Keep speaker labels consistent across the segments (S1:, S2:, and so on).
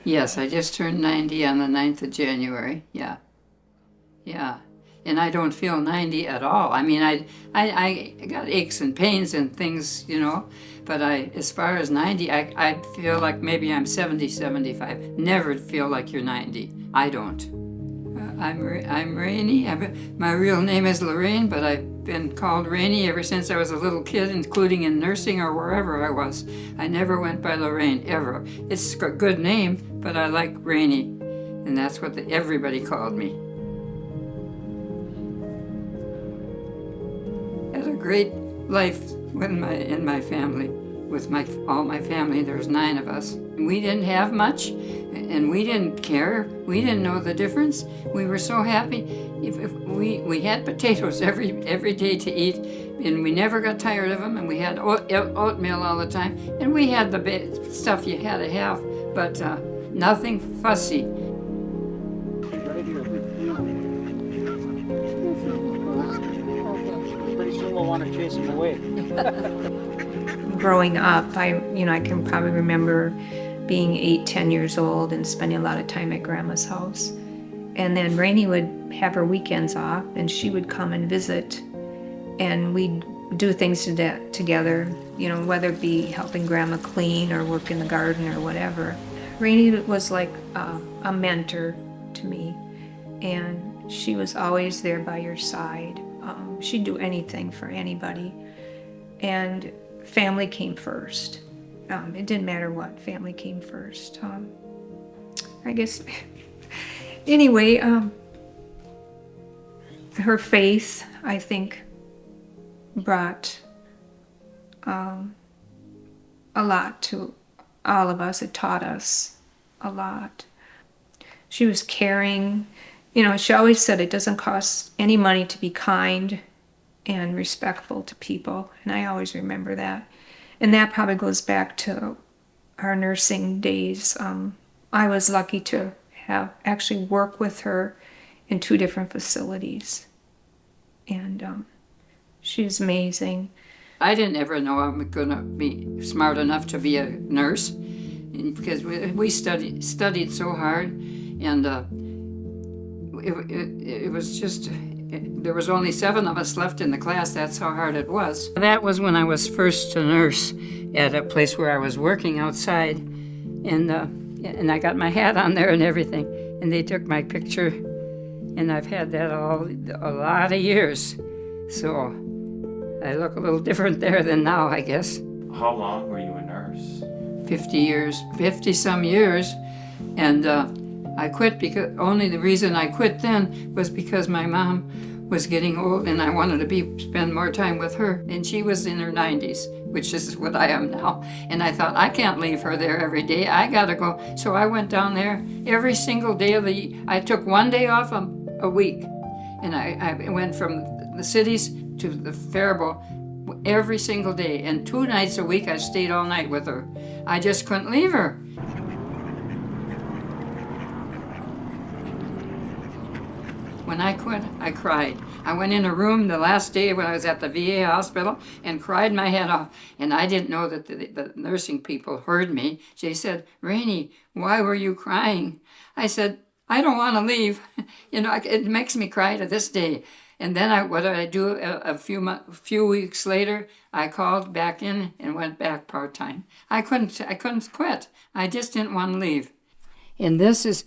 S1: Yes, I just turned 90 on the 9th of January. Yeah, yeah. And I don't feel 90 at all. I mean, I got aches and pains and things, but as far as 90, I feel like maybe I'm 70, 75. Never feel like you're 90. I don't. I'm Rene. My real name is Lorraine, but I've been called Rene ever since I was a little kid, including in nursing or wherever I was. I never went by Lorraine, ever. It's a good name, but I like Rene, and that's what everybody called me. Had a great life in my family. With all my family, there's 9 of us. We didn't have much, and we didn't care. We didn't know the difference. We were so happy. If we had potatoes every day to eat, and we never got tired of them. And we had oatmeal all the time, and we had the stuff you had to have, but nothing fussy.
S2: Pretty soon we'll want to chase them away.
S3: Growing up, I can probably remember being 8, 10 years old and spending a lot of time at Grandma's house. And then Rainey would have her weekends off, and she would come and visit, and we'd do things together, whether it be helping Grandma clean or work in the garden or whatever. Rainey was like a mentor to me, and she was always there by your side. She'd do anything for anybody, and family came first. It didn't matter what, family came first. I guess, anyway, her faith, I think, brought a lot to all of us. It taught us a lot. She was caring. She always said it doesn't cost any money to be kind and respectful to people, and I always remember that. And that probably goes back to our nursing days. I was lucky to have actually worked with her in 2 different facilities, and she's amazing.
S1: I didn't ever know I'm going to be smart enough to be a nurse, because we studied so hard, and it was just, there was only 7 of us left in the class. That's how hard it was. That was when I was first a nurse at a place where I was working outside, and I got my hat on there and everything, and they took my picture, and I've had that a lot of years, so I look a little different there than now, I guess.
S4: How long were you a nurse?
S1: 50 some years, and I quit because only the reason I quit then was because my mom was getting old and I wanted to spend more time with her, and she was in her 90s, which is what I am now, and I thought, I can't leave her there every day. I gotta go. So I went down there every single day of I took 1 day off a week, and I went from the cities to the Faribault every single day, and 2 nights a week I stayed all night with her. I just couldn't leave her. When I quit, I cried. I went in a room the last day when I was at the VA hospital and cried my head off. And I didn't know that the nursing people heard me. They said, "Rainey, why were you crying?" I said, "I don't want to leave." It makes me cry to this day. And then what did I do? A few weeks later, I called back in and went back part-time. I couldn't quit. I just didn't want to leave. And this is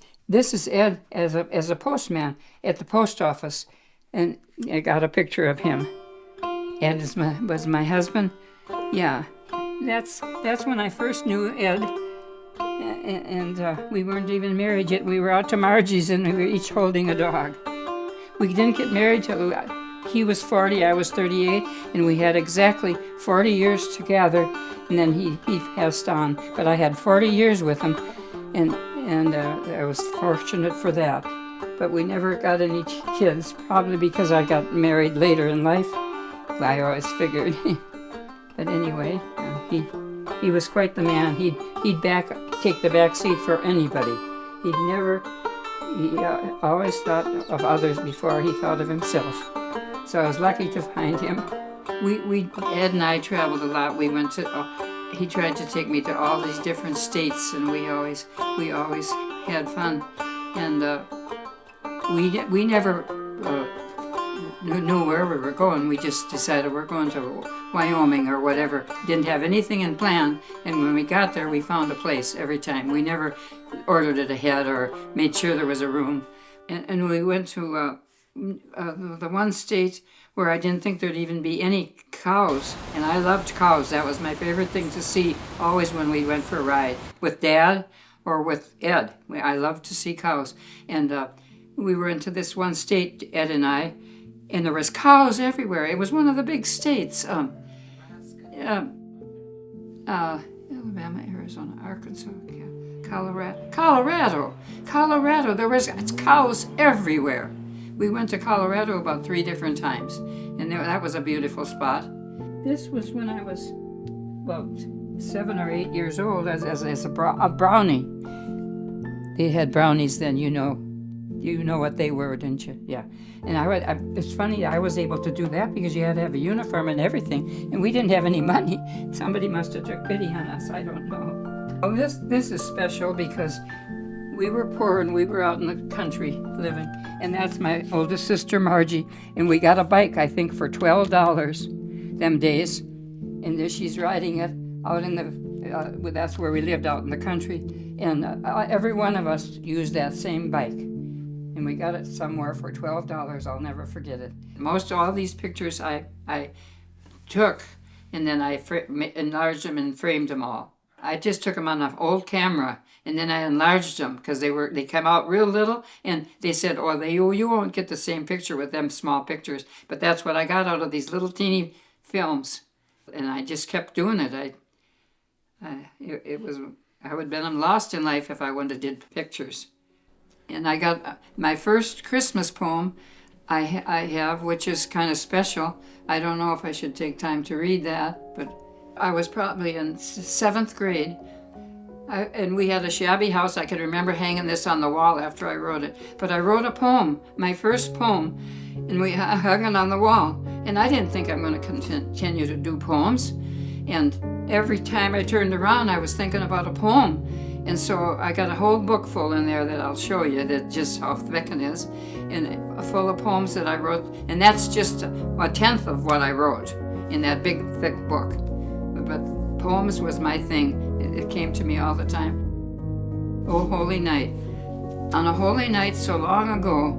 S1: Ed as a postman at the post office, and I got a picture of him. Ed was my husband. Yeah, that's when I first knew Ed, and we weren't even married yet. We were out to Margie's, and we were each holding a dog. We didn't get married till he was 40, I was 38, and we had exactly 40 years together, and then he passed on. But I had 40 years with him, and I was fortunate for that. But we never got any kids, probably because I got married later in life. I always figured. But anyway, he was quite the man. He'd take the back seat for anybody. He always thought of others before he thought of himself. So I was lucky to find him. Ed and I traveled a lot. We went to he tried to take me to all these different states, and we always had fun. And we never knew where we were going. We just decided we're going to Wyoming or whatever. Didn't have anything in plan, and when we got there, we found a place every time. We never ordered it ahead or made sure there was a room. And we went to the one state where I didn't think there'd even be any cows, and I loved cows. That was my favorite thing to see always when we went for a ride with Dad or with Ed. I loved to see cows. And we were into this one state, Ed and I, and there was cows everywhere. It was one of the big states. Alabama, Arizona, Arkansas, Colorado. There was cows everywhere. We went to Colorado about 3 different times, and that was a beautiful spot. This was when I was about 7 or 8 years old as a brownie. They had brownies then, you know what they were, didn't you? Yeah. And it's funny, I was able to do that because you had to have a uniform and everything, and we didn't have any money. Somebody must have took pity on us, I don't know. Oh, this is special because we were poor and we were out in the country living, and that's my oldest sister Margie, and we got a bike, I think, for $12 them days, and there she's riding it out in the, that's where we lived, out in the country, and every one of us used that same bike, and we got it somewhere for $12. I'll never forget it. Most all these pictures I took, and then I enlarged them and framed them all. I just took them on an old camera, and then I enlarged them because they came out real little, and they said, "Oh, you won't get the same picture with them small pictures." But that's what I got out of these little teeny films, and I just kept doing it. I would have been lost in life if I wouldn't have did pictures. And I got my first Christmas poem I have, which is kind of special. I don't know if I should take time to read that, but I was probably in 7th grade, and we had a shabby house. I could remember hanging this on the wall after I wrote it. But I wrote a poem, my first poem, and we hung it on the wall. And I didn't think I'm going to continue to do poems. And every time I turned around, I was thinking about a poem. And so I got a whole book full in there that I'll show you, that just how thick it is, and full of poems that I wrote. And that's just a 1/10 of what I wrote in that big, thick book. But poems was my thing. It came to me all the time. Oh, holy night. On a holy night so long ago,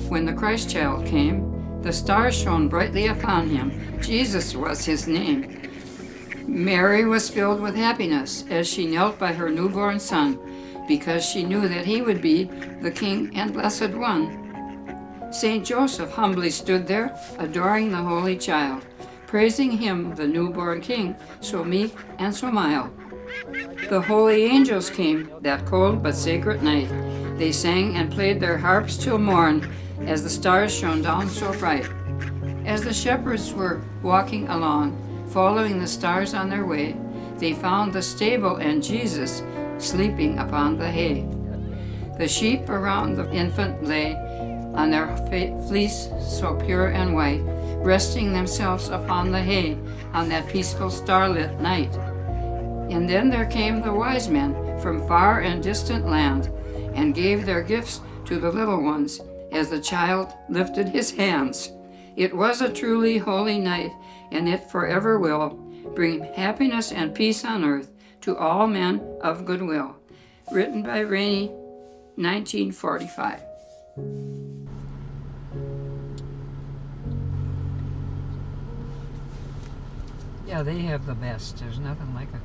S1: when the Christ child came, the stars shone brightly upon him. Jesus was his name. Mary was filled with happiness as she knelt by her newborn son, because she knew that he would be the King and Blessed One. Saint Joseph humbly stood there, adoring the Holy Child, praising him, the newborn King, so meek and so mild. The holy angels came that cold but sacred night. They sang and played their harps till morn, as the stars shone down so bright. As the shepherds were walking along, following the stars on their way, they found the stable and Jesus sleeping upon the hay. The sheep around the infant lay on their fleece so pure and white, resting themselves upon the hay on that peaceful starlit night. And then there came the wise men from far and distant land, and gave their gifts to the little ones as the child lifted his hands. It was a truly holy night, and it forever will bring happiness and peace on earth to all men of good will. Written by Rene, 1945. Yeah, they have the best. There's nothing like it.